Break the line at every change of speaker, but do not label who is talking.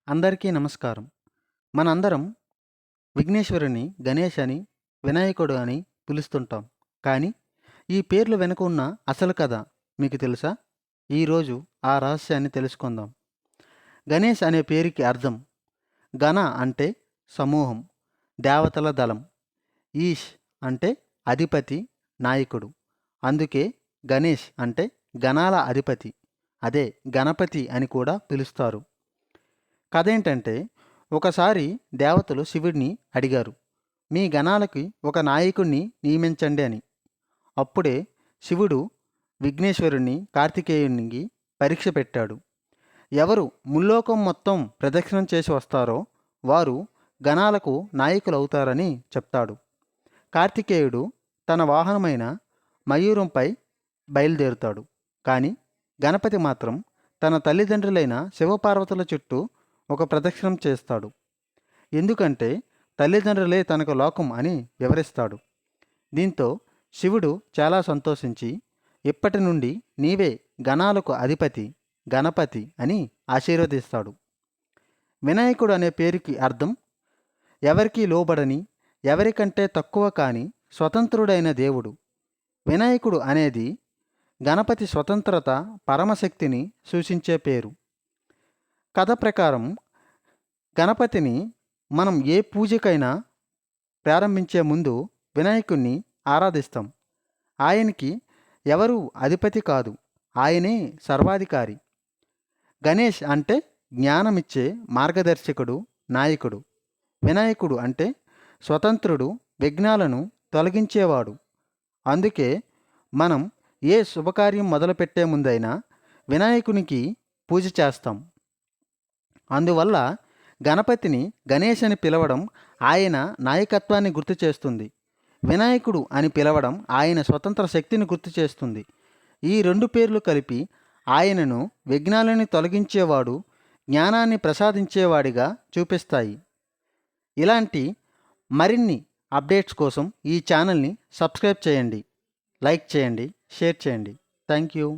అందరికీ నమస్కారం. మనందరం విఘ్నేశ్వరుని గణేష్ అని, వినాయకుడు అని పిలుస్తుంటాం. కానీ ఈ పేర్లు వెనుక ఉన్న అసలు కథ మీకు తెలుసా? ఈరోజు ఆ రహస్యాన్ని తెలుసుకుందాం. గణేష్ అనే పేరుకి అర్థం గణ అంటే సమూహం, దేవతల దళం. ఈష్ అంటే అధిపతి, నాయకుడు. అందుకే గణేష్ అంటే గణాల అధిపతి. అదే గణపతి అని కూడా పిలుస్తారు. కథ ఏంటంటే, ఒకసారి దేవతలు శివుడిని అడిగారు, మీ గణాలకి ఒక నాయకుడిని నియమించండి అని. అప్పుడే శివుడు విఘ్నేశ్వరుణ్ణి, కార్తికేయునికి పరీక్ష పెట్టాడు. ఎవరు ముల్లోకం మొత్తం ప్రదక్షిణం చేసి వస్తారో వారు గణాలకు నాయకులు అవుతారని చెప్తాడు. కార్తికేయుడు తన వాహనమైన మయూరంపై బయలుదేరుతాడు. కానీ గణపతి మాత్రం తన తల్లిదండ్రులైన శివపార్వతుల చుట్టూ ఒక ప్రదక్షిణం చేస్తాడు. ఎందుకంటే తల్లిదండ్రులే తనకు లోకం అని వివరిస్తాడు. దీంతో శివుడు చాలా సంతోషించి, ఇప్పటి నుండి నీవే గణాలకు అధిపతి, గణపతి అని ఆశీర్వదిస్తాడు. వినాయకుడు అనే పేరుకి అర్థం ఎవరికీ లోబడని, ఎవరికంటే తక్కువ కాని స్వతంత్రుడైన దేవుడు. వినాయకుడు అనేది గణపతి స్వతంత్రత, పరమశక్తిని సూచించే పేరు. కథ ప్రకారం గణపతిని మనం ఏ పూజకైనా ప్రారంభించే ముందు వినాయకుణ్ణి ఆరాధిస్తాం. ఆయనకి ఎవరు అధిపతి కాదు, ఆయనే సర్వాధికారి. గణేష్ అంటే జ్ఞానమిచ్చే మార్గదర్శకుడు, నాయకుడు. వినాయకుడు అంటే స్వతంత్రుడు, విఘ్నాలను తొలగించేవాడు. అందుకే మనం ఏ శుభకార్యం మొదలుపెట్టే ముందైనా వినాయకునికి పూజ చేస్తాం. అందువల్ల గణపతిని గణేష్ అని పిలవడం ఆయన నాయకత్వాన్ని గుర్తు చేస్తుంది. వినాయకుడు అని పిలవడం ఆయన స్వతంత్ర శక్తిని గుర్తు చేస్తుంది. ఈ రెండు పేర్లు కలిపి ఆయనను విఘ్నాలని తొలగించేవాడు, జ్ఞానాన్ని ప్రసాదించేవాడిగా చూపిస్తాయి. ఇలాంటి మరిన్ని అప్డేట్స్ కోసం ఈ ఛానల్ని సబ్స్క్రైబ్ చేయండి, లైక్ చేయండి, షేర్ చేయండి. Thank you.